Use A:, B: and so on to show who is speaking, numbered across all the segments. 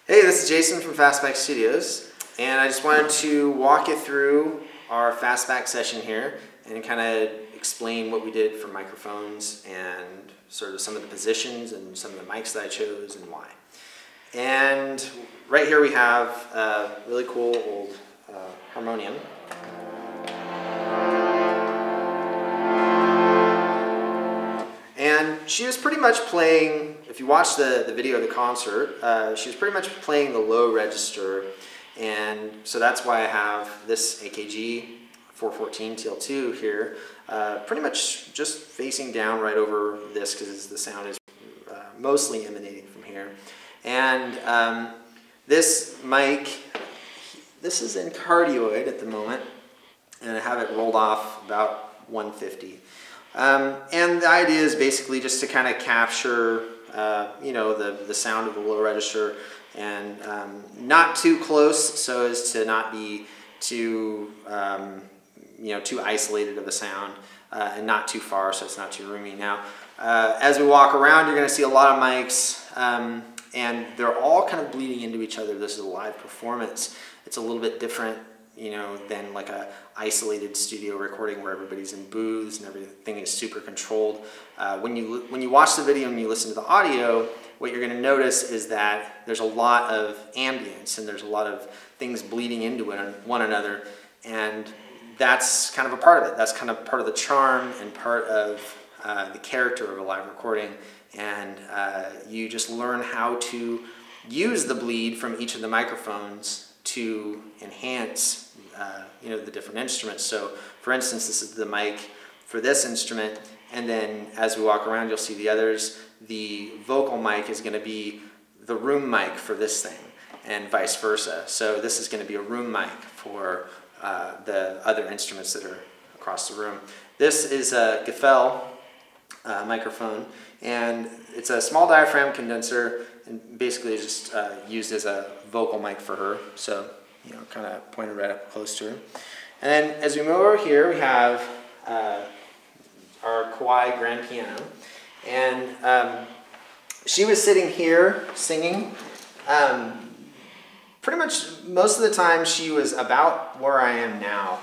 A: Hey, this is Jason from Fastback Studios, and I just wanted to walk you through our Fastback session here and kind of explain what we did for microphones and sort of some of the positions and some of the mics that I chose and why. And right here we have a really cool old harmonium. And she was pretty much playing, if you watch the video of the concert, she was pretty much playing the low register, and so that's why I have this AKG 414 TL2 here, pretty much just facing down right over this because the sound is mostly emanating from here. And this mic, this is in cardioid at the moment, and I have it rolled off about 150. And the idea is basically just to kind of capture, you know, the sound of the low register, and not too close so as to not be too, you know, too isolated of a sound, and not too far so it's not too roomy. Now, as we walk around, you're going to see a lot of mics, and they're all kind of bleeding into each other. This is a live performance. It's a little bit different, you know, than like a isolated studio recording where everybody's in booths and everything is super controlled. When you watch the video and you listen to the audio, what you're going to notice is that there's a lot of ambience and there's a lot of things bleeding into one another, and that's kind of a part of it. That's kind of part of the charm and part of the character of a live recording, and you just learn how to use the bleed from each of the microphones to enhance you know, the different instruments. So for instance, this is the mic for this instrument, and then as we walk around you'll see the others. The vocal mic is going to be the room mic for this thing, and vice versa. So this is going to be a room mic for the other instruments that are across the room. This is a Gefell microphone, and it's a small diaphragm condenser, and basically it's just used as a vocal mic for her. So, you know, kind of pointed right up close to her. And then as we move over here, we have our Kawai grand piano. And she was sitting here singing. Pretty much most of the time she was about where I am now,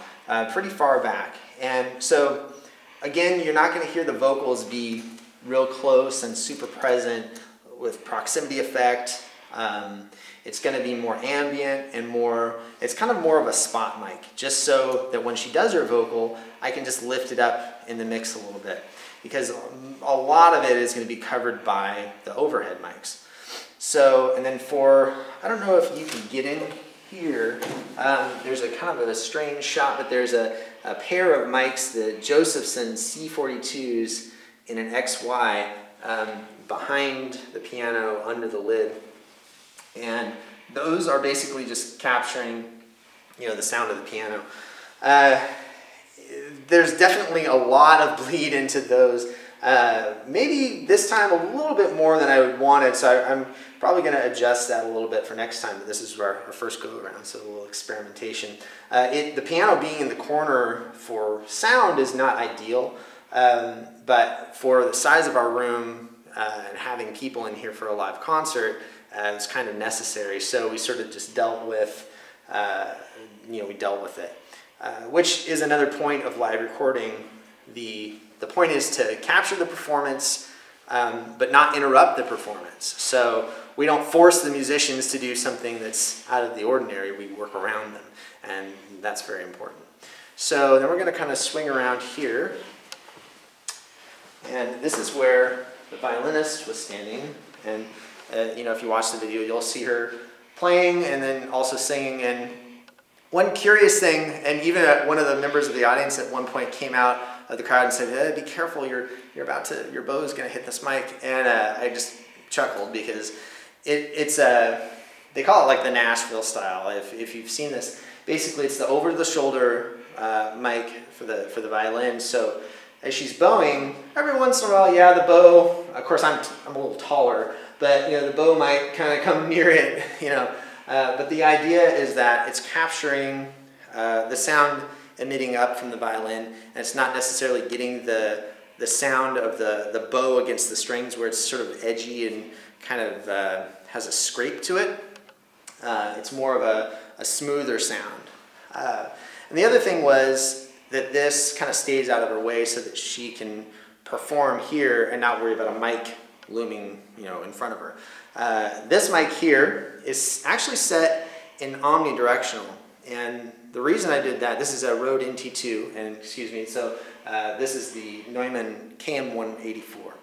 A: pretty far back. And so, again, you're not going to hear the vocals be real close and super present with proximity effect. It's going to be more ambient and more, it's kind of more of a spot mic, just so that when she does her vocal, I can just lift it up in the mix a little bit, because a lot of it is going to be covered by the overhead mics. So, and then for, I don't know if you can get in here, there's a kind of a strange shot, but there's a pair of mics, the Josephson C42s in an XY, behind the piano under the lid. And those are basically just capturing, you know, the sound of the piano. There's definitely a lot of bleed into those. Maybe this time a little bit more than I would wanted, so I'm probably going to adjust that a little bit for next time. But this is our first go around, so a little experimentation. The piano being in the corner for sound is not ideal, but for the size of our room and having people in here for a live concert, it's kind of necessary. So we sort of just dealt with, you know, we dealt with it. Which is another point of live recording. The point is to capture the performance, but not interrupt the performance. So we don't force the musicians to do something that's out of the ordinary. We work around them, and that's very important. So then we're going to kind of swing around here, and this is where the violinist was standing. And you know, if you watch the video, you'll see her playing and then also singing. And one curious thing, and even one of the members of the audience at one point came out of the crowd and said, "Be careful, your bow is going to hit this mic." And I just chuckled because it's they call it like the Nashville style. If you've seen this, basically it's the over-the-shoulder mic for the violin. So as she's bowing, every once in a while, yeah, the bow. Of course, I'm a little taller, but you know, the bow might kind of come near it, you know. But the idea is that it's capturing the sound emitting up from the violin, and it's not necessarily getting the sound of the bow against the strings where it's sort of edgy and kind of has a scrape to it. It's more of a smoother sound. And the other thing was that this kind of stays out of her way so that she can perform here and not worry about a mic looming, in front of her. This mic here is actually set in omnidirectional, and the reason I did that, this is a Rode NT2, and excuse me, so this is the Neumann KM184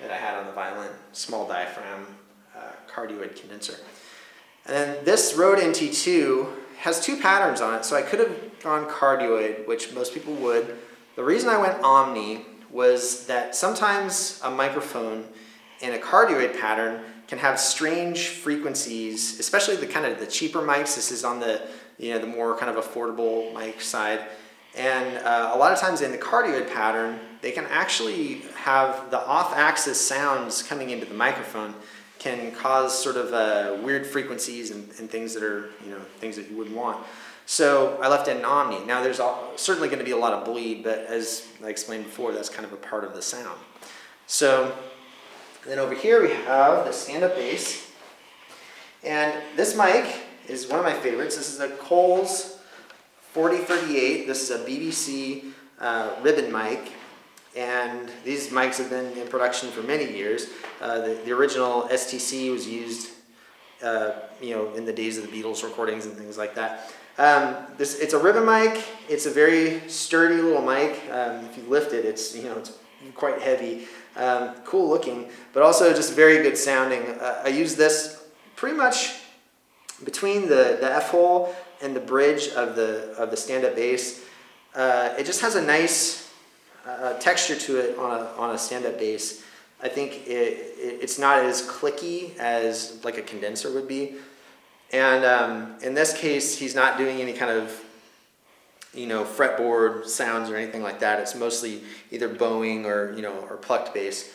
A: that I had on the violin, small diaphragm, cardioid condenser. And then this Rode NT2 has two patterns on it, so I could have gone cardioid, which most people would. The reason I went omni was that sometimes a microphone in a cardioid pattern can have strange frequencies, especially the kind of the cheaper mics. This is on the the more kind of affordable mic side. And a lot of times in the cardioid pattern, they can actually have the off-axis sounds coming into the microphone can cause sort of weird frequencies and things that are, things that you wouldn't want. So I left it in omni. Now there's certainly going to be a lot of bleed, but as I explained before, that's kind of a part of the sound. So then over here we have the stand-up bass. And this mic is one of my favorites. This is a Coles 4038. This is a BBC ribbon mic. And these mics have been in production for many years. The original STC was used, in the days of the Beatles recordings and things like that. It's a ribbon mic. It's a very sturdy little mic. If you lift it, it's quite heavy, cool looking, but also just very good sounding. I use this pretty much between the F hole and the bridge of the stand-up bass. It just has a nice texture to it on a stand-up bass. I think it's not as clicky as like a condenser would be. And in this case, he's not doing any kind of fretboard sounds or anything like that. It's mostly either bowing or or plucked bass.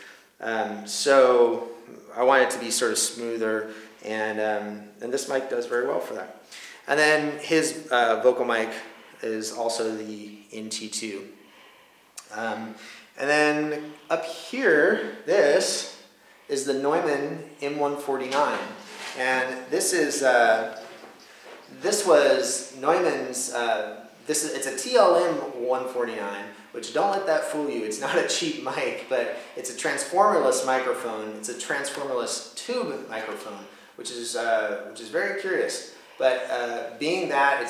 A: So I want it to be sort of smoother, and this mic does very well for that. And then his vocal mic is also the NT2. And then up here, this is the Neumann M149, and this was Neumann's. It's a TLM 149, which don't let that fool you. It's not a cheap mic, but it's a transformerless microphone. It's a transformerless tube microphone, which is very curious. But being that it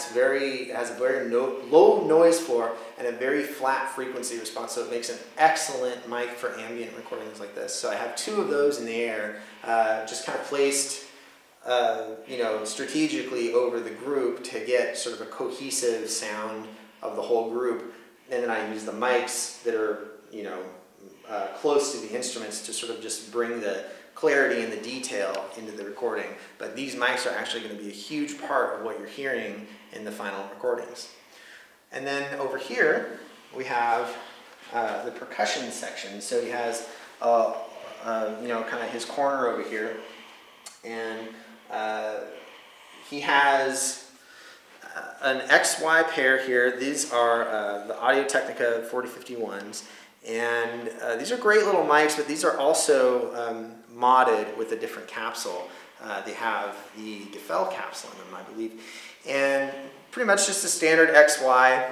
A: has a very low noise floor and a very flat frequency response, so it makes an excellent mic for ambient recordings like this. So I have two of those in the air, just kind of placed strategically over the group to get sort of a cohesive sound of the whole group. And then I use the mics that are, close to the instruments to sort of just bring the clarity and the detail into the recording. But these mics are actually going to be a huge part of what you're hearing in the final recordings. And then over here, we have the percussion section. So he has, kind of his corner over here. And he has an XY pair here. These are the Audio-Technica 4051s, and these are great little mics, but these are also modded with a different capsule. They have the Gefell capsule in them, I believe, and pretty much just a standard XY.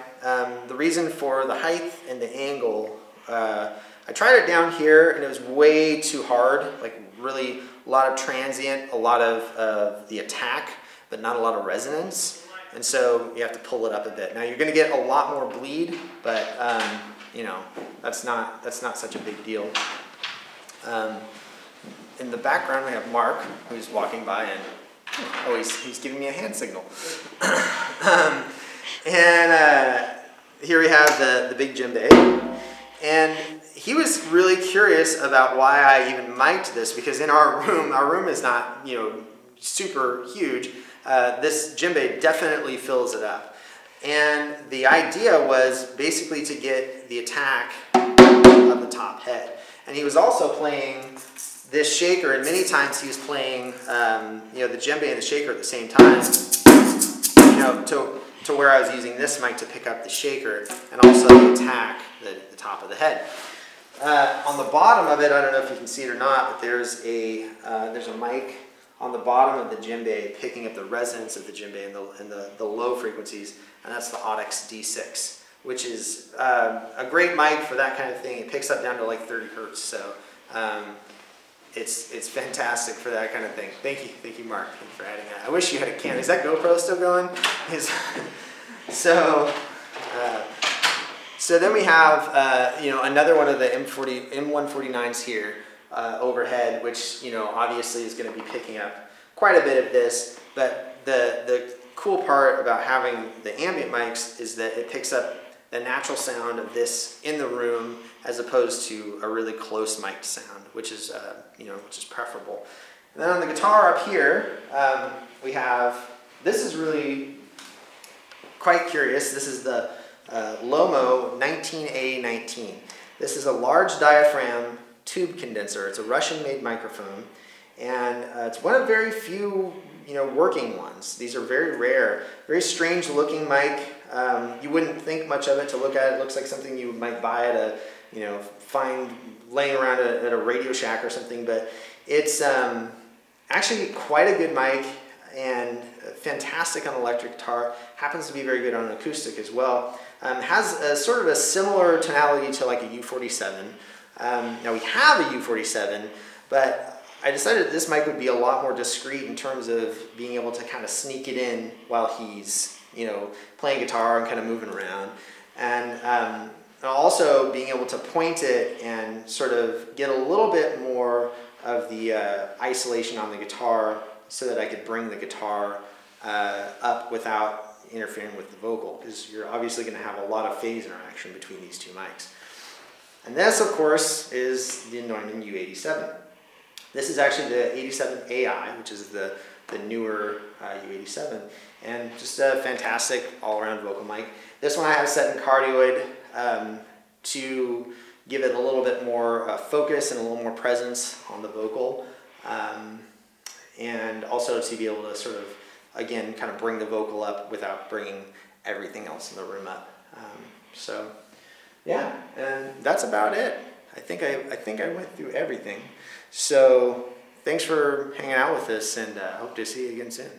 A: The reason for the height and the angle, I tried it down here and it was way too hard, like really a lot of transient, a lot of the attack, but not a lot of resonance. And so you have to pull it up a bit. Now you're going to get a lot more bleed, but that's not such a big deal. In the background we have Mark, who's walking by, and he's giving me a hand signal. Here we have the big djembe, and he was really curious about why I even mic'd this, because in our room is not super huge. This djembe definitely fills it up, and the idea was basically to get the attack of the top head. And he was also playing this shaker, and many times he was playing the djembe and the shaker at the same time, to where I was using this mic to pick up the shaker and also the attack, the top of the head. On the bottom of it, I don't know if you can see it or not, but there's a mic on the bottom of the djembe, picking up the resonance of the djembe and the low frequencies, and that's the Addicts D6, which is a great mic for that kind of thing. It picks up down to like 30 hertz, so it's fantastic for that kind of thing. Thank you, Mark, for adding that. I wish you had a camera. Is that GoPro still going? So then we have you know, another one of the M149s here overhead, which, you know, obviously is going to be picking up quite a bit of this. But the cool part about having the ambient mics is that it picks up the natural sound of this in the room as opposed to a really close mic'd sound, which is you know, which is preferable. And then on the guitar up here, we have, this is really quite curious. This is the Lomo 19A19. This is a large diaphragm tube condenser. It's a Russian-made microphone, and it's one of very few, you know, working ones. These are very rare, very strange-looking mic. You wouldn't think much of it to look at. It looks like something you might buy at a, you know, find laying around at a Radio Shack or something, but it's actually quite a good mic and fantastic on electric guitar. Happens to be very good on acoustic as well. Has a sort of a similar tonality to like a U47. Now we have a U47, but I decided this mic would be a lot more discreet in terms of being able to kind of sneak it in while he's, you know, playing guitar and kind of moving around. And also being able to point it and sort of get a little bit more of the isolation on the guitar so that I could bring the guitar up without interfering with the vocal, because you're obviously going to have a lot of phase interaction between these two mics. And this, of course, is the Neumann U87. This is actually the 87AI, which is the newer U87, and just a fantastic all-around vocal mic. This one I have set in cardioid to give it a little bit more focus and a little more presence on the vocal, and also to be able to sort of, again, kind of bring the vocal up without bringing everything else in the room up. So yeah, and that's about it. I think I went through everything. So thanks for hanging out with us, and hope to see you again soon.